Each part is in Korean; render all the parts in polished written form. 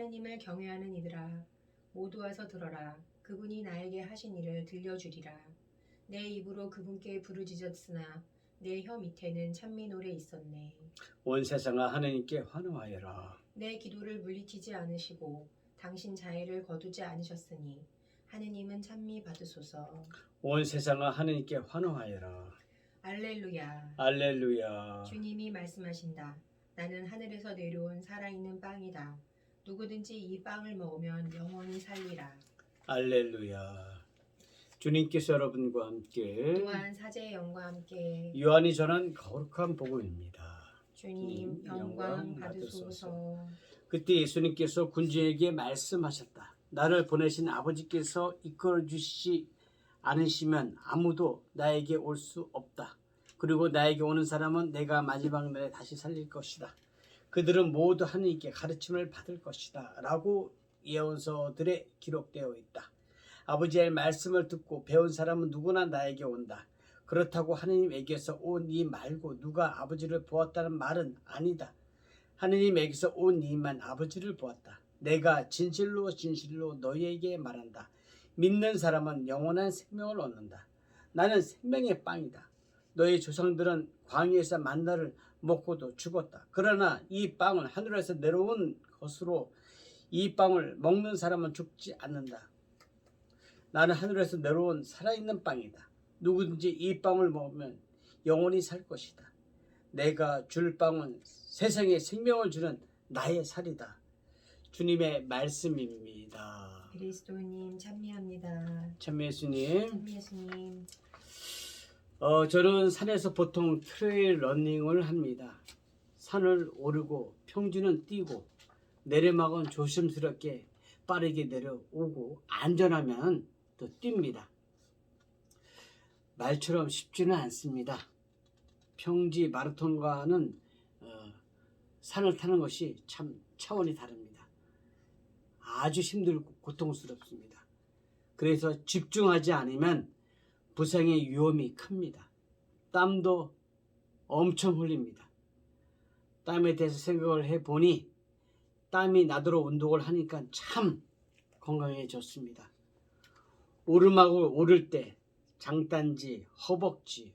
하느님을 경외하는 이들아, 모두 와서 들어라. 그분이 나에게 하신 일을 들려주리라. 내 입으로 그분께 부르짖었으나 내 혀 밑에는 찬미 노래 있었네. 온 세상아 하나님께 환호하여라. 내 기도를 물리치지 않으시고 당신 자애를 거두지 않으셨으니 하느님은 찬미 받으소서. 온 세상아 하나님께 환호하여라. 알렐루야. 알렐루야. 주님이 말씀하신다. 나는 하늘에서 내려온 살아있는 빵이다. 누구든지 이 빵을 먹으면 영원히 살리라. 알렐루야. 주님께서 여러분과 함께 또한 사제의 영과 함께 요한이 전한 거룩한 복음입니다. 주님 영광 받으소서. 그때 예수님께서 군중에게 말씀하셨다. 나를 보내신 아버지께서 이끌어 주시지 않으시면 아무도 나에게 올 수 없다. 그리고 나에게 오는 사람은 내가 마지막 날에 다시 살릴 것이다. 그들은 모두 하나님께 가르침을 받을 것이다. 라고 예언서들에 기록되어 있다. 아버지의 말씀을 듣고 배운 사람은 누구나 나에게 온다. 그렇다고 하느님에게서 온 이 말고 누가 아버지를 보았다는 말은 아니다. 하느님에게서 온 이만 아버지를 보았다. 내가 진실로 진실로 너희에게 말한다. 믿는 사람은 영원한 생명을 얻는다. 나는 생명의 빵이다. 너희 조상들은 광야에서 만나를 먹고도 죽었다. 그러나 이 빵은 하늘에서 내려온 것으로 이 빵을 먹는 사람은 죽지 않는다. 나는 하늘에서 내려온 살아있는 빵이다. 누구든지 이 빵을 먹으면 영원히 살 것이다. 내가 줄 빵은 세상에 생명을 주는 나의 살이다. 주님의 말씀입니다. 그리스도님 찬미합니다. 참 예수님. 찬미 예수님. 저는 산에서 보통 트레일 러닝을 합니다. 산을 오르고 평지는 뛰고 내리막은 조심스럽게 빠르게 내려오고 안전하면 또 뜁니다. 말처럼 쉽지는 않습니다. 평지 마라톤과는 산을 타는 것이 참 차원이 다릅니다. 아주 힘들고 고통스럽습니다. 그래서 집중하지 않으면 부상의 위험이 큽니다. 땀도 엄청 흘립니다. 땀에 대해서 생각을 해보니 땀이 나도록 운동을 하니까 참 건강해졌습니다. 오르막을 오를 때 장단지, 허벅지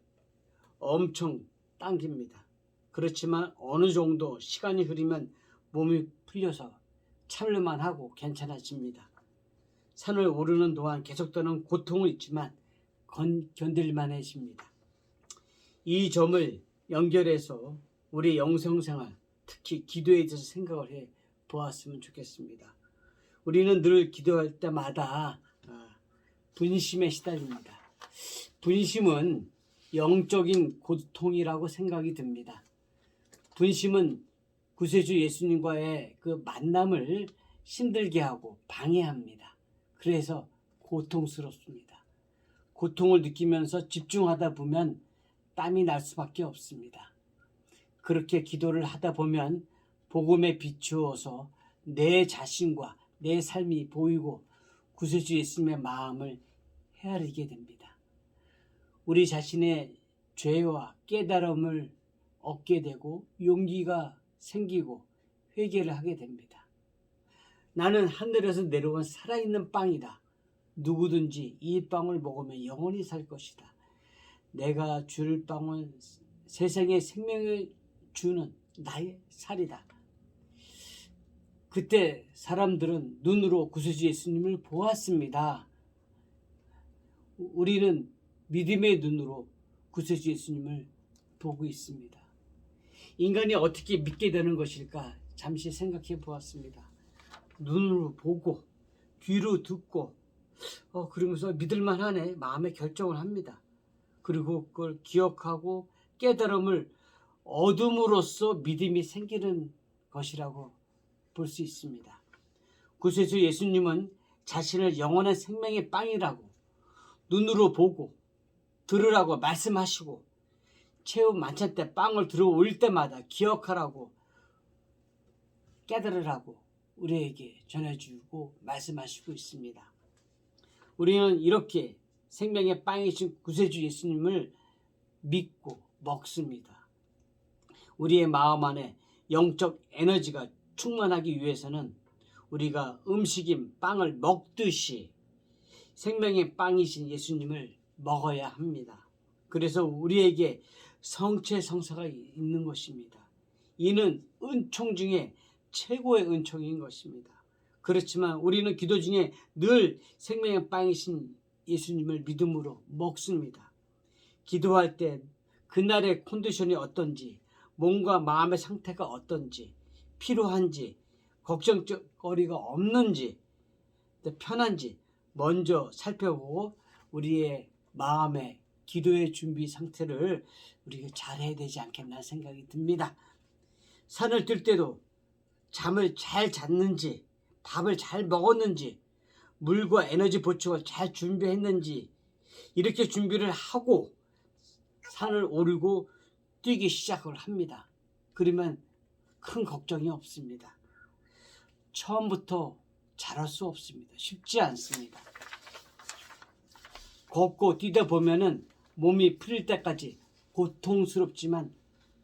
엄청 당깁니다. 그렇지만 어느 정도 시간이 흐르면 몸이 풀려서 참을만 하고 괜찮아집니다. 산을 오르는 동안 계속되는 고통은 있지만 견딜만해집니다. 이 점을 연결해서 우리 영성생활, 특히 기도에 대해서 생각을 해 보았으면 좋겠습니다. 우리는 늘 기도할 때마다 분심에 시달립니다. 분심은 영적인 고통이라고 생각이 듭니다. 분심은 구세주 예수님과의 그 만남을 힘들게 하고 방해합니다. 그래서 고통스럽습니다. 고통을 느끼면서 집중하다 보면 땀이 날 수밖에 없습니다. 그렇게 기도를 하다 보면 복음에 비추어서 내 자신과 내 삶이 보이고 구세주 예수님의 마음을 헤아리게 됩니다. 우리 자신의 죄와 깨달음을 얻게 되고 용기가 생기고 회개를 하게 됩니다. 나는 하늘에서 내려온 살아있는 빵이다. 누구든지 이 빵을 먹으면 영원히 살 것이다. 내가 줄 빵은 세상에 생명을 주는 나의 살이다. 그때 사람들은 눈으로 구세주 예수님을 보았습니다. 우리는 믿음의 눈으로 구세주 예수님을 보고 있습니다. 인간이 어떻게 믿게 되는 것일까 잠시 생각해 보았습니다. 눈으로 보고 귀로 듣고 그러면서 믿을만 하네 마음의 결정을 합니다. 그리고 그걸 기억하고 깨달음을 얻음으로써 믿음이 생기는 것이라고 볼 수 있습니다. 구세주 예수님은 자신을 영원한 생명의 빵이라고 눈으로 보고 들으라고 말씀하시고 체험 만찬 때 빵을 들어 올 때마다 기억하라고 깨달으라고 우리에게 전해주고 말씀하시고 있습니다. 우리는 이렇게 생명의 빵이신 구세주 예수님을 믿고 먹습니다. 우리의 마음 안에 영적 에너지가 충만하기 위해서는 우리가 음식인 빵을 먹듯이 생명의 빵이신 예수님을 먹어야 합니다. 그래서 우리에게 성체성사가 있는 것입니다. 이는 은총 중에 최고의 은총인 것입니다. 그렇지만 우리는 기도 중에 늘 생명의 빵이신 예수님을 믿음으로 먹습니다. 기도할 때 그날의 컨디션이 어떤지, 몸과 마음의 상태가 어떤지, 필요한지, 걱정거리가 없는지, 편한지 먼저 살펴보고 우리의 마음의 기도의 준비 상태를 우리가 잘해야 되지 않겠나 생각이 듭니다. 산을 뛸 때도 잠을 잘 잤는지, 밥을 잘 먹었는지, 물과 에너지 보충을 잘 준비했는지 이렇게 준비를 하고 산을 오르고 뛰기 시작을 합니다. 그러면 큰 걱정이 없습니다. 처음부터 잘할 수 없습니다. 쉽지 않습니다. 걷고 뛰다 보면은 몸이 풀릴 때까지 고통스럽지만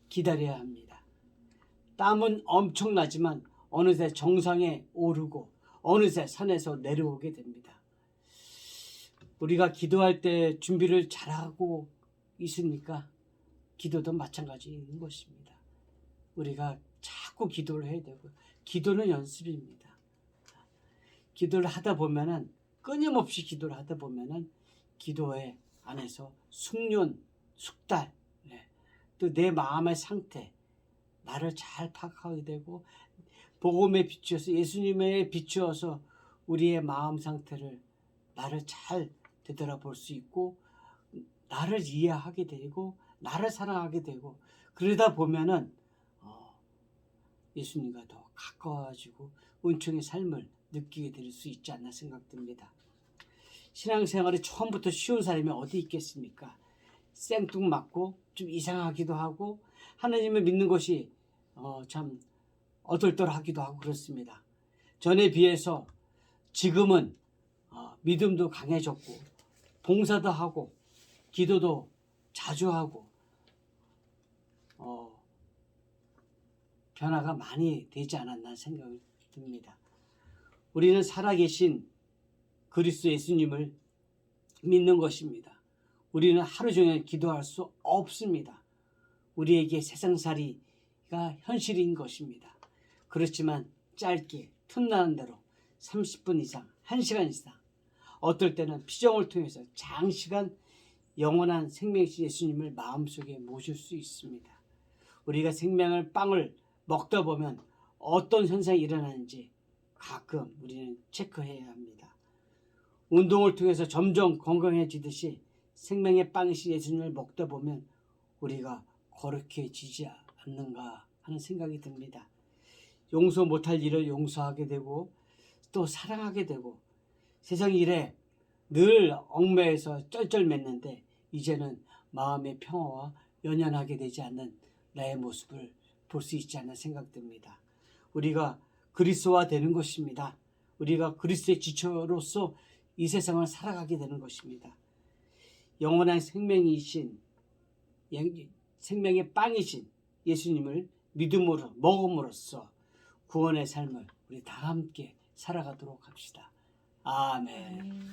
기다려야 합니다. 땀은 엄청나지만 어느새 정상에 오르고 어느새 산에서 내려오게 됩니다. 우리가 기도할 때 준비를 잘하고 있으니까 기도도 마찬가지인 것입니다. 우리가 자꾸 기도를 해야 되고 기도는 연습입니다. 기도를 하다 보면은 끊임없이 기도를 하다 보면은 기도의 안에서 숙련, 숙달, 또 내 마음의 상태, 나를 잘 파악하게 되고 복음에 비추어서 예수님에 비추어서 우리의 마음 상태를 나를 잘 되돌아볼 수 있고 나를 이해하게 되고 나를 사랑하게 되고 그러다 보면은 예수님과 더 가까워지고 은총의 삶을 느끼게 될 수 있지 않나 생각됩니다. 신앙생활이 처음부터 쉬운 사람이 어디 있겠습니까? 생뚱맞고 좀 이상하기도 하고 하나님을 믿는 것이 참 어떨떨하기도 하고 그렇습니다. 전에 비해서 지금은 믿음도 강해졌고 봉사도 하고 기도도 자주 하고 변화가 많이 되지 않았나 생각이 듭니다. 우리는 살아계신 그리스도 예수님을 믿는 것입니다. 우리는 하루 종일 기도할 수 없습니다. 우리에게 세상살이가 현실인 것입니다. 그렇지만 짧게 틈나는 대로 30분 이상, 1시간 이상 어떨 때는 피정을 통해서 장시간 영원한 생명이신 예수님을 마음속에 모실 수 있습니다. 우리가 생명을 빵을 먹다 보면 어떤 현상이 일어나는지 가끔 우리는 체크해야 합니다. 운동을 통해서 점점 건강해지듯이 생명의 빵이신 예수님을 먹다 보면 우리가 거룩해지지 않는가 하는 생각이 듭니다. 용서 못할 일을 용서하게 되고 또 사랑하게 되고 세상 일에 늘 얽매여서 쩔쩔맸는데 이제는 마음의 평화와 연연하게 되지 않는 나의 모습을 볼 수 있지 않나 생각됩니다. 우리가 그리스도화 되는 것입니다. 우리가 그리스도의 지체로서 이 세상을 살아가게 되는 것입니다. 영원한 생명이신 생명의 빵이신 예수님을 믿음으로 먹음으로써 구원의 삶을 우리 다 함께 살아가도록 합시다. 아멘.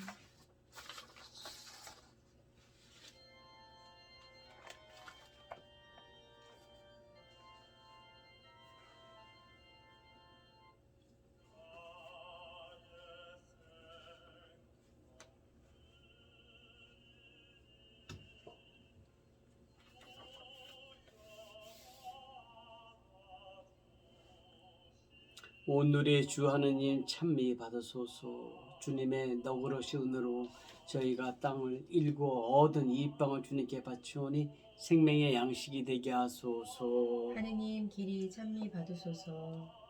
오늘의 주 하느님 찬미 받으소서. 주님의 너그러신 은혜로 저희가 땅을 일구어 얻은 이 빵을 주님께 바치오니 생명의 양식이 되게 하소서. 하느님 길이 찬미 받으소서.